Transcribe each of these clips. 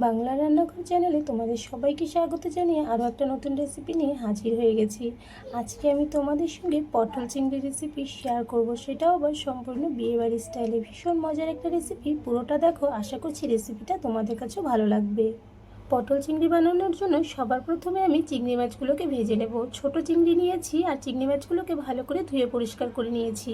বাংলা রান্নাঘর চ্যানেলে তোমাদের সবাইকে স্বাগত জানিয়ে আরও একটা নতুন রেসিপি নিয়ে হাজির হয়ে গেছি। আজকে আমি তোমাদের সঙ্গে পটল চিংড়ি রেসিপি শেয়ার করব, সেটাও আবার সম্পূর্ণ বিয়েবাড়ি স্টাইলে। ভীষণ মজার একটা রেসিপি, পুরোটা দেখো। আশা করছি রেসিপিটা তোমাদের কাছেও ভালো লাগবে। পটল চিংড়ি বানানোর জন্য সবার প্রথমে আমি চিংড়ি মাছগুলোকে ভেজে নেব। ছোট চিংড়ি নিয়েছি আর চিংড়ি মাছগুলোকে ভালো করে ধুয়ে পরিষ্কার করে নিয়েছি।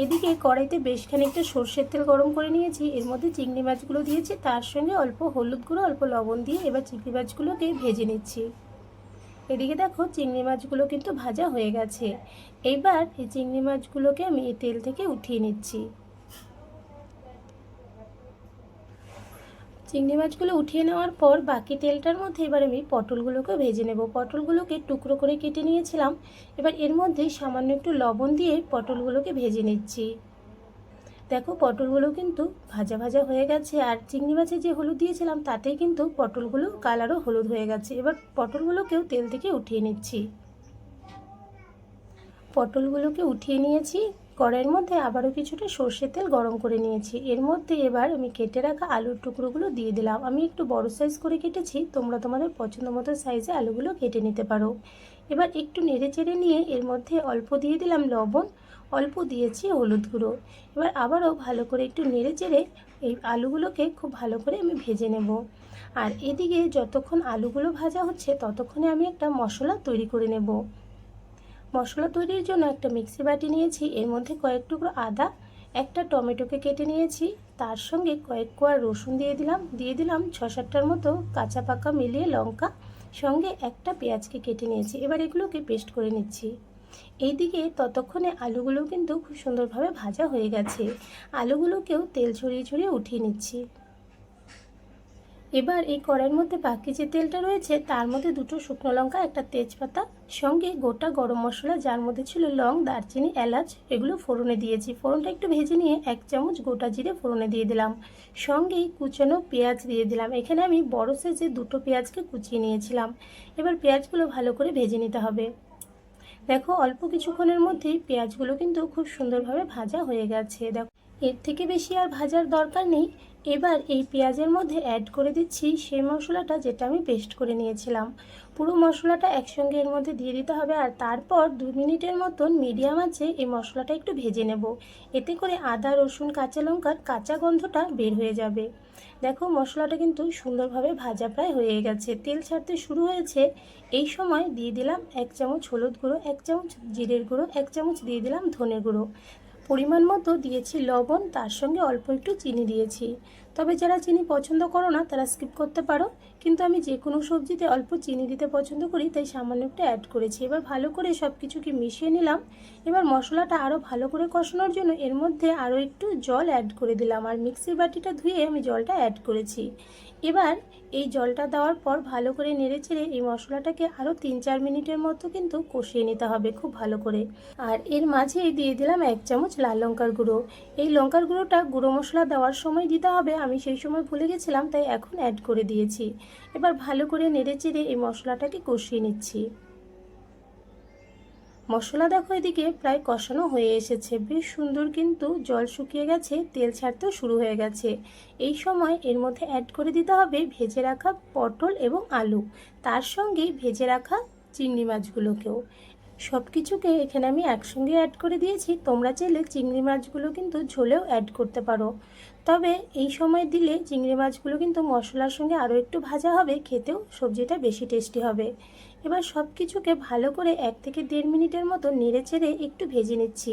এদিকে কড়াইতে বেশ খানিকটা সর্ষের তেল গরম করে নিয়েছি। এর মধ্যে চিংড়ি মাছগুলো দিয়েছি, তার সঙ্গে অল্প হলুদ গুঁড়ো, অল্প লবণ দিয়ে এবার চিংড়ি মাছগুলোকে ভেজে নিচ্ছি। এদিকে দেখো চিংড়ি মাছগুলো কিন্তু ভাজা হয়ে গেছে। এইবার এই চিংড়ি মাছগুলোকে আমি এই তেল থেকে উঠিয়ে নিচ্ছি। চিংড়ি মাছগুলো উঠিয়ে নেওয়ার পর বাকি তেলটার মধ্যে এবার আমি পটলগুলোকে ভেজে নেব। পটলগুলোকে টুকরো করে কেটে নিয়েছিলাম। এবার এর মধ্যে সামান্য একটু লবণ দিয়ে পটলগুলোকে ভেজে নিচ্ছি। দেখো পটলগুলো কিন্তু ভাজা ভাজা হয়ে গেছে, আর চিংড়ি মাছে যে হলুদ দিয়েছিলাম তাতেই কিন্তু পটলগুলো কালারও হলুদ হয়ে গেছে। এবার পটলগুলোকেও তেল থেকে উঠিয়ে নিচ্ছি। পটলগুলোকে উঠিয়ে নিয়েছি। কড়াইয়ের মধ্যে আবারও কিছুটা সর্ষের তেল গরম করে নিয়েছি। এর মধ্যে এবার আমি কেটে রাখা আলুর টুকরোগুলো দিয়ে দিলাম। আমি একটু বড় সাইজ করে কেটেছি, তোমরা তোমাদের পছন্দ মতো সাইজে আলুগুলো কেটে নিতে পারো। এবার একটু নেড়ে চেড়ে নিয়ে এর মধ্যে অল্প দিয়ে দিলাম লবণ, অল্প দিয়েছি হলুদ গুঁড়ো। এবার আবারও ভালো করে একটু নেড়ে চেড়ে এই আলুগুলোকে খুব ভালো করে আমি ভেজে নেব। আর এদিকে যতক্ষণ আলুগুলো ভাজা হচ্ছে ততক্ষণে আমি একটা মশলা তৈরি করে নেব। মশলা তৈরির জন্য একটা মিক্সি বাটি নিয়েছি। এর মধ্যে কয়েক টুকরো আদা, একটা টমেটোকে কেটে নিয়েছি, তার সঙ্গে কয়েক কোয়া রসুন দিয়ে দিলাম 6-7টার মতো কাঁচা পাকা মিলিয়ে লঙ্কা, সঙ্গে একটা পেঁয়াজকে কেটে নিয়েছি। এবার এগুলোকে পেস্ট করে নিচ্ছি। এইদিকে ততক্ষণে আলুগুলো কিন্তু খুব সুন্দরভাবে ভাজা হয়ে গেছে। আলুগুলোকেও তেল ছড়িয়ে ছড়িয়ে উঠিয়ে নিচ্ছি। এবার এই কড়াইয়ের মধ্যে বাকি যে তেলটা রয়েছে তার মধ্যে দুটো শুকনো লঙ্কা, একটা তেজপাতা, সঙ্গে গোটা গরম মশলা, যার মধ্যে ছিল লং, দারচিনি, এলাচ, এগুলো ফোড়নে দিয়েছি। ফোড়নটা একটু ভেজে নিয়ে 1 চামচ গোটা জিরে ফোড়নে দিয়ে দিলাম। সঙ্গেই কুচানো পেঁয়াজ দিয়ে দিলাম। এখানে আমি বড় সাইজে দুটো পেঁয়াজকে কুচিয়ে নিয়েছিলাম। এবার পেঁয়াজগুলো ভালো করে ভেজে নিতে হবে। দেখো অল্প কিছুক্ষণের মধ্যেই পেঁয়াজগুলো কিন্তু খুব সুন্দরভাবে ভাজা হয়ে গেছে। দেখো এর থেকে বেশি আর ভাজার দরকার নেই। এবার এই পেঁয়াজের মধ্যে অ্যাড করে দিচ্ছি সেই মশলাটা যেটা আমি পেস্ট করে নিয়েছিলাম। পুরো মশলাটা একসঙ্গে এর মধ্যে দিয়ে দিতে হবে, আর তারপর 2 মিনিটের মতন মিডিয়াম আঁচে এই মশলাটা একটু ভেজে নেব। এতে করে আদা, রসুন, কাঁচা লঙ্কার কাঁচা গন্ধটা বের হয়ে যাবে। দেখো মশলাটা কিন্তু সুন্দরভাবে ভাজা প্রায় হয়ে গেছে, তেল ছাড়তে শুরু হয়েছে। এই সময় দিয়ে দিলাম 1 চামচ হলুদ গুঁড়ো, 1 চামচ জিরের গুঁড়ো, 1 চামচ দিয়ে দিলাম ধনে গুঁড়ো, পরিমাণ মতো দিয়েছি লবণ, তার সঙ্গে অল্প একটু চিনি দিয়েছি। তবে যারা চিনি পছন্দ করো না তারা স্কিপ করতে পারো, কিন্তু আমি যে কোনো সবজিতে অল্প চিনি দিতে পছন্দ করি, তাই সামান্য একটু অ্যাড করেছি। এবার ভালো করে সব কিছুকে মিশিয়ে নিলাম। এবার মশলাটা আরও ভালো করে কষানোর জন্য এর মধ্যে আরও একটু জল অ্যাড করে দিলাম, আর মিক্সির বাটিটা ধুয়ে আমি জলটা অ্যাড করেছি। এবার এই জলটা দেওয়ার পর ভালো করে নেড়েচেড়ে এই মশলাটাকে আরও 3-4 মিনিটের মতো কিন্তু কষিয়ে নিতে হবে খুব ভালো করে। আর এর মাঝেই দিয়ে দিলাম 1 চামচ লাল লঙ্কার গুঁড়ো। এই লঙ্কার গুঁড়োটা গুঁড়ো মশলা দেওয়ার সময় দিতে হবে, আমি সেই সময় ভুলে গেছিলাম, তাই এখন অ্যাড করে দিয়েছি। এবার ভালো করে নেড়েচেড়ে এই মশলাটাকে কষিয়ে নিচ্ছি। মশলা দেখো এদিকে প্রায় কষানো হয়ে এসেছে, বেশ সুন্দর কিন্তু জল শুকিয়ে গেছে, তেল ছাড়তেও শুরু হয়ে গেছে। এই সময় এর মধ্যে অ্যাড করে দিতে হবে ভেজে রাখা পটল এবং আলু, তার সঙ্গে ভেজে রাখা চিংড়ি মাছগুলোকেও। সব কিছুকে এখানে আমি একসঙ্গে অ্যাড করে দিয়েছি। তোমরা চাইলে চিংড়ি মাছগুলো কিন্তু ঝোলেও অ্যাড করতে পারো, তবে এই সময় দিলে চিংড়ি মাছগুলো কিন্তু মশলার সঙ্গে আরও একটু ভাজা হবে, খেতেও সবজিটা বেশি টেস্টি হবে। এবার সব কিছুকে ভালো করে 1 থেকে 1.5 মিনিটের মতো নেড়ে চেড়ে একটু ভেজে নিচ্ছি।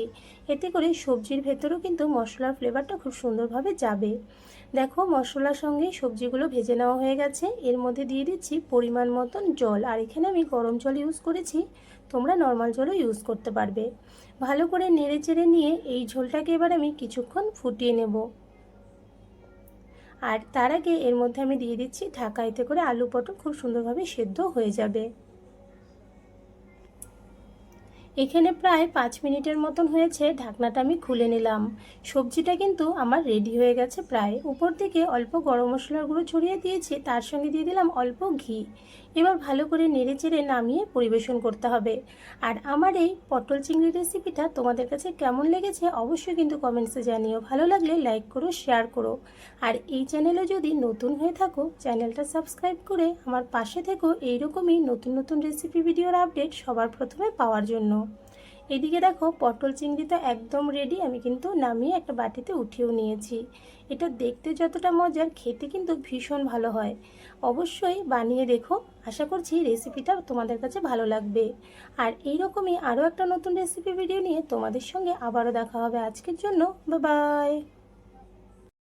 এতে করে সবজির ভেতরেও কিন্তু মশলার ফ্লেভারটা খুব সুন্দরভাবে যাবে। দেখো মশলার সঙ্গে সবজিগুলো ভেজে নেওয়া হয়ে গেছে। এর মধ্যে দিয়ে দিচ্ছি পরিমাণ মতন জল, আর এখানে আমি গরম জল ইউজ করেছি, তোমরা নর্মাল জলও ইউজ করতে পারবে। ভালো করে নেড়ে চেড়ে নিয়ে এই ঝোলটাকে এবার আমি কিছুক্ষণ ফুটিয়ে নেব। আর তার আগে এর মধ্যে আমি দিয়ে দিচ্ছি ঢাকা, এতে করে আলু পটল খুব সুন্দরভাবে সেদ্ধ হয়ে যাবে। এখানে প্রায় 5 মিনিটের মতন হয়েছে, ঢাকনাটা আমি খুলে নিলাম। সবজিটা কিন্তু আমার রেডি হয়ে গেছে প্রায়। উপর থেকে অল্প গরম মশলার গুঁড়ো ছড়িয়ে দিয়েছি, তার সঙ্গে দিয়ে দিলাম অল্প ঘি। এবার ভালো করে নেড়েচেড়ে নামিয়ে পরিবেশন করতে হবে। আর আমার এই পটল চিংড়ি রেসিপিটা তোমাদের কাছে কেমন লেগেছে অবশ্যই কিন্তু কমেন্টসে জানিও। ভালো লাগলে লাইক করো, শেয়ার করো। আর এই চ্যানেলে যদি নতুন হয়ে থাকো চ্যানেলটা সাবস্ক্রাইব করে আমার পাশে থেকো এইরকমই নতুন নতুন রেসিপি ভিডিওর আপডেট সবার প্রথমে পাওয়ার জন্য। এদিকে দেখো পটল চিংড়িটা একদম রেডি, আমি কিন্তু নামিয়ে একটা বাটিতে উঠিয়েও নিয়েছি। এটা দেখতে যতটা মজার, খেতে কিন্তু ভীষণ ভালো হয়। অবশ্যই বানিয়ে দেখো, আশা করছি রেসিপিটা তোমাদের কাছে ভালো লাগবে। আর এইরকমই আরও একটা নতুন রেসিপি ভিডিও নিয়ে তোমাদের সঙ্গে আবারও দেখা হবে। আজকের জন্য বাই বাই।